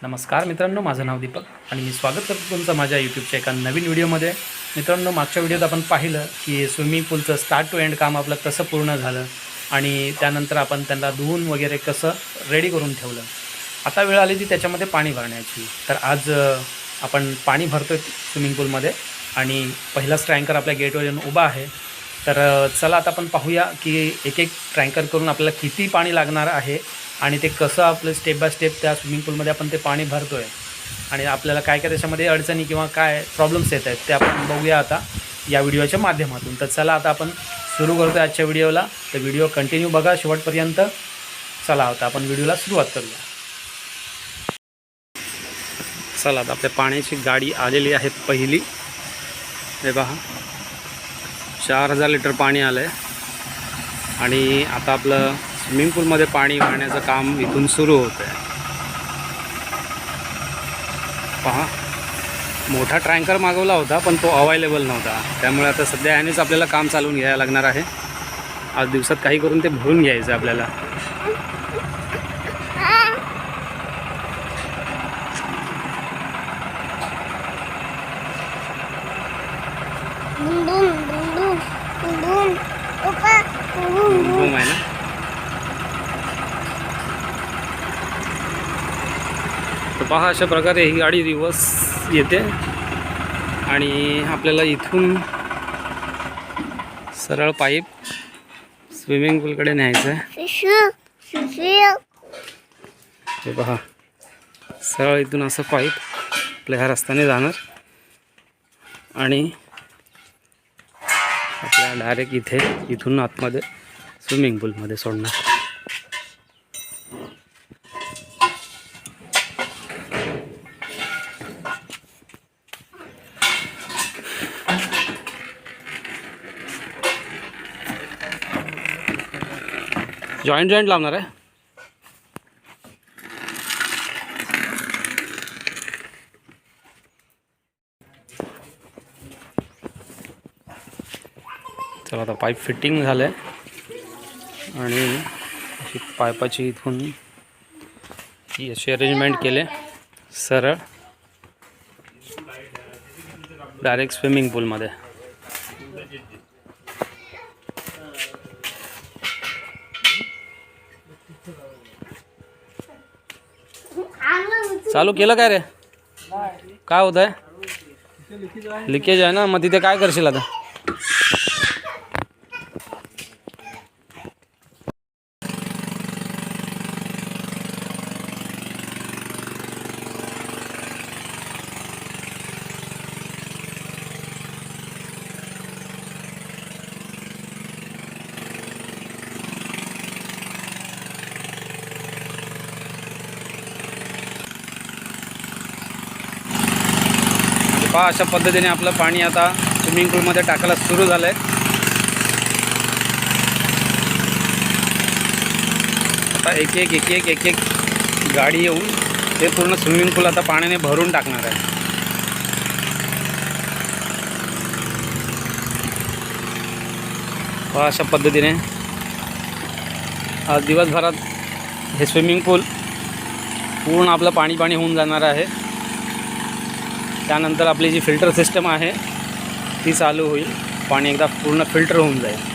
नमस्कार मित्रांनो, माझं नाव दीपक आणि मी स्वागत करतो तुमचं माझ्या यूट्यूबच्या एका नवीन व्हिडिओमध्ये। मित्रांनो, मागच्या व्हिडिओत आपण पाहिलं की स्विमिंग पूलचं स्टार्ट टू एंड काम आपलं कसं पूर्ण झालं आणि त्यानंतर आपण त्यांना धुवून वगैरे कसं रेडी करून ठेवलं। आता वेळ आली ती त्याच्यामध्ये पाणी भरण्याची। तर आज आपण पाणी भरतो आहे स्विमिंग पूलमध्ये आणि पहिलाच टँकर आपल्या गेटवर येऊन उभा आहे। तर चला आता आपण पाहूया की एक एक टँकर करून आपल्याला किती पाणी लागणार आहे आणि ते कसं आपलं स्टेप बाय स्टेप त्या स्विमिंग पूलमध्ये आपण ते पाणी भरतो आहे आणि आपल्याला काय काय त्याच्यामध्ये अडचणी किंवा काय प्रॉब्लेम्स येत आहेत ते आपण बघूया आता या व्हिडिओच्या माध्यमातून। तर चला आता आपण सुरू करतो आजच्या व्हिडिओला। तर व्हिडिओ कंटिन्यू बघा शेवटपर्यंत। चला आता आपण व्हिडिओला सुरुवात करूया। चला आता आपल्या पाण्याची गाडी आलेली आहे पहिली। हे पहा 4000 लिटर पाणी आलं आहे आणि आता आपलं स्विमिंग पूलमध्ये पाणी भरण्याचं काम इथून सुरू होतं आहे। पहा, मोठा टँकर मागवला होता पण तो अवेलेबल नव्हता, त्यामुळे आता सध्या यानेच आपल्याला काम चालवून घ्यायला लागणार आहे। आज दिवसात काही करून ते भरून घ्यायचं आपल्याला। आहे ना, तर पहा अशा प्रकारे ही गाडी रिवर्स येते आणि आपल्याला इथून सरळ पाईप स्विमिंग पूलकडे न्यायचं आहे। हे पहा, सरळ इथून असं पाईप आपल्या ह्या रस्त्याने जाणार आणि आपल्याला डायरेक्ट इथे इथून आतमध्ये स्विमिंग पूलमध्ये सोडणार। जॉईंट लावणार आहे। चला आता पाईप फिटिंग झालं आहे आणि अशी पाईपाची इथून ही अशी अरेंजमेंट केले सरळ डायरेक्ट स्विमिंग पूलमध्ये। चालू केलं काय रे? काय होत आहे? लिकेज आहे ना, मग तिथे काय करशील आता? पहा, अशा पद्धतीने आपलं पाणी आता स्विमिंग पूलमध्ये टाकायला सुरू झालं आहे। आता एक एक गाडी येऊन ते पूर्ण स्विमिंग पूल आता पाण्याने भरून टाकणार आहे। पहा, अशा पद्धतीने आज दिवसभरात हे स्विमिंग पूल पूर्ण आपलं पाणी होऊन जाणार आहे। त्यानंतर आपली जी फिल्टर सिस्टम आहे ती चालू होईल, पाणी एकदा पूर्ण फिल्टर होऊन जाईल।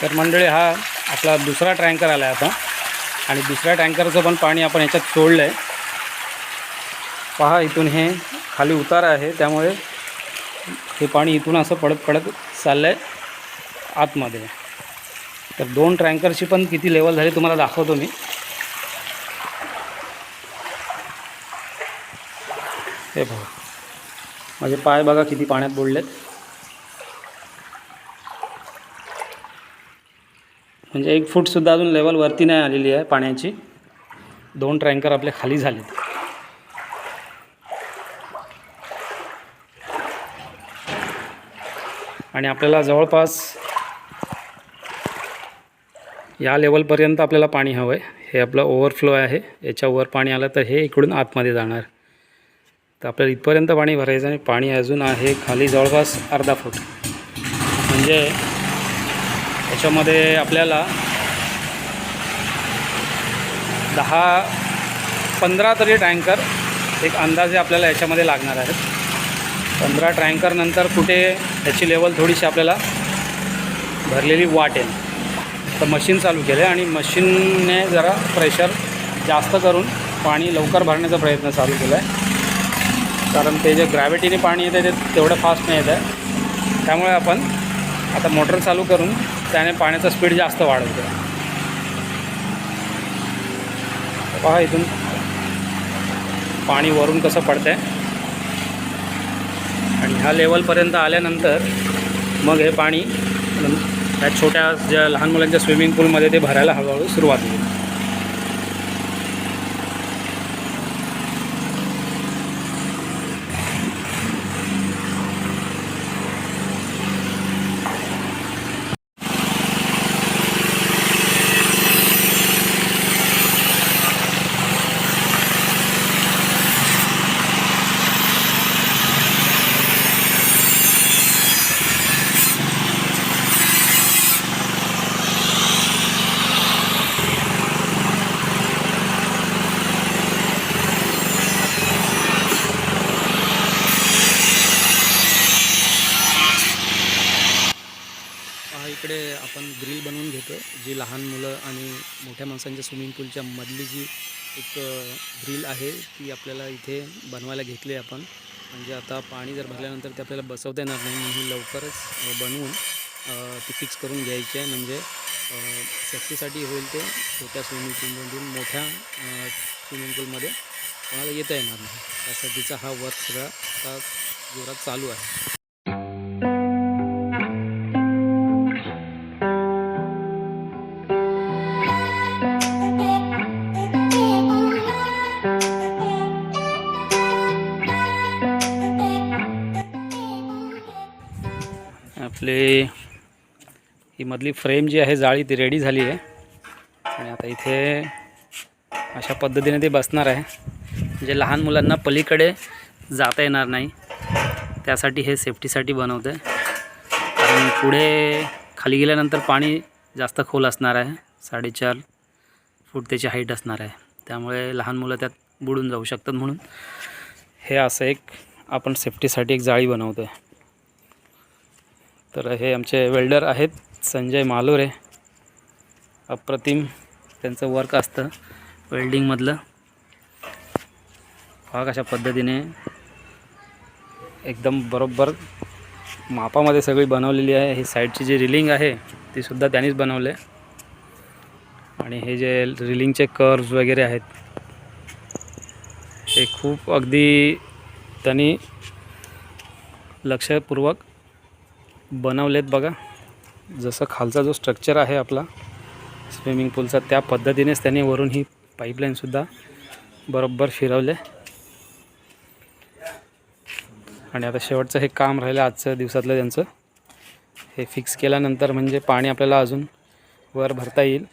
तर मंडळी, हा आपला दुसरा टँकर आला आहे आता आणि दुसऱ्या टँकरचं पण पाणी आपण ह्याच्यात सोडलं आहे। पहा, इथून हे खाली उतार आहे, त्यामुळे हे पाणी इथून असं पडत चाललं आहे आतमध्ये। तर दोन टँकरची पण किती लेवल झाली तुम्हाला दाखवतो मी। हे बघा माझे पाय बघा किती पाण्यात बुडलेत. म्हणजे 1 फूटसुद्धा अजून लेवल वरती नाही आलेली आहे पाण्याची. 2 टँकर आपले खाली झालेत. आणि आपल्याला जवळपास या लेवलपर्यंत आपल्याला पाणी हवं आहे. हे आपलं ओव्हरफ्लो आहे. याच्या वर पाणी आलं तर हे इकडून आतमध्ये जाणार. तर आपल्याला इथपर्यंत पाणी भरायचं आणि पाणी अजून आहे खाली जवळपास अर्धा फूट. म्हणजे याच्यामध्ये आपल्याला 10-15 तरी टँकर एक अंदाजे आपल्याला याच्यामध्ये लागणार आहेत. 15 टँकर नंतर कुठे याची लेवल थोडीशी आपल्याला भरलेली वाटेल. तर मशीन चालू केलं आणि मशीनने जरा प्रेशर जास्त करून पाणी लवकर भरण्याचा प्रयत्न चालू केला आहे. कारण ते जे ग्रॅव्हिटीने पाणी येतं ते तेवढं फास्ट नाही येत आहे. त्यामुळे आपण आता मोटर चालू करून त्याने पाण्याचा स्पीड जास्त वाढवतो. पहा इथून पाणी वरून कसं पडतं आहे. आणि ह्या लेवलपर्यंत आल्यानंतर मग हे पाणी त्या छोट्या ज्या लहान मुलांच्या स्विमिंग पूलमध्ये ते भरायला हळूहळू सुरुवात होईल. इकडे आपण ग्रिल बनवून घेतो. जी लहान मुलं आणि मोठ्या माणसांच्या स्विमिंग पूलच्या मधली जी एक ग्रिल आहे ती आपल्याला इथे बनवायला घेतली आपण. म्हणजे आता पाणी जर भरल्यानंतर ते आपल्याला बसवता येणार नाही म्हणून लवकरच बनवून ती फिक्स करून घ्यायची आहे. म्हणजे सेफ्टीसाठी होईल ते छोट्या स्विमिंग पूलमधून मोठ्या स्विमिंग पूलमध्ये कोणाला येता येणार नाही. त्यासाठीचा हा वर्क सगळा आता जोरात चालू आहे. आपली ही मधली फ्रेम जी आहे जाळी ती रेडी झाली आहे. आणि आता इथे अशा पद्धतीने ते बसणार आहे. म्हणजे लहान मुलांना पलीकडे जाता येणार नाही त्यासाठी हे सेफ्टीसाठी बनवतं आहे. कारण पुढे खाली गेल्यानंतर पाणी जास्त खोल असणार आहे. 4.5 फूट त्याची हाईट असणार आहे. त्यामुळे लहान मुलं त्यात बुडून जाऊ शकतात. म्हणून हे असं एक आपण सेफ्टीसाठी एक जाळी बनवतो आहे. तर हे आमचे वेल्डर आहेत संजय मालोरे. अप्रतिम त्यांचं वर्क असतं वेल्डिंगमधलं. हा कशा पद्धतीने एकदम बरोबर मापामध्ये सगळी बनवलेली आहे. ही साईडची जी रिलिंग आहे तीसुद्धा त्यांनीच बनवले. आणि हे जे रिलिंगचे कर्व्स वगैरे आहेत हे खूप अगदी त्यांनी लक्षपूर्वक बनवलेत. बघा जसं खालचा जो स्ट्रक्चर आहे आपला स्विमिंग पूलचा त्या पद्धतीनेच त्यांनी वरून ही पाईपलाईनसुद्धा बरोबर फिरवले. आणि आता शेवटचं हे काम राहिलं आजचं दिवसातलं त्यांचं. हे फिक्स केल्यानंतर म्हणजे पाणी आपल्याला अजून वर भरता येईल.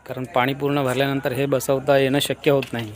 कारण पाणी पूर्ण भरल्यानंतर हे बसवता येणं शक्य होत नाही.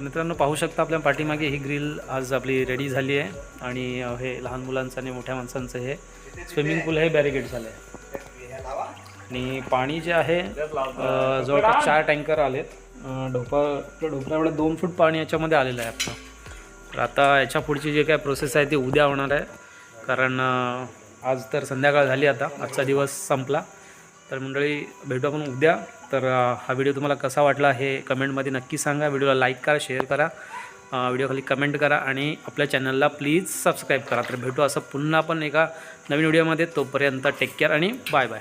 मित्रांनो पाहू शकता आपल्या पाठीमागे ही ग्रिल आज आपली रेडी झाली आहे आणि हे लहान मुलांचं आणि मोठ्या माणसांचं हे स्विमिंग पूल हे बॅरिकेड झालं आहे आणि पाणी जे आहे जवळपास 4 टँकर आलेत ढोपराकडे 2 फूट पाणी याच्यामध्ये आलेलं आहे आता. तर आता याच्या पुढची जे काय प्रोसेस आहे ती उद्या होणार आहे, कारण आज तर संध्याकाळ झाली, आता आजचा दिवस संपला. तर मंडळी भेटू आपण उद्या. तर हा व्हिडिओ तुम्हाला कसा वाटला हे कमेंटमध्ये नक्की सांगा. व्हिडिओला लाईक करा, शेअर करा, व्हिडिओ खाली कमेंट करा आणि आपल्या चॅनलला प्लीज सबस्क्राईब करा. तर भेटू असं पुन्हा आपण एका नवीन व्हिडिओमध्ये. तोपर्यंत टेक केअर आणि बाय बाय.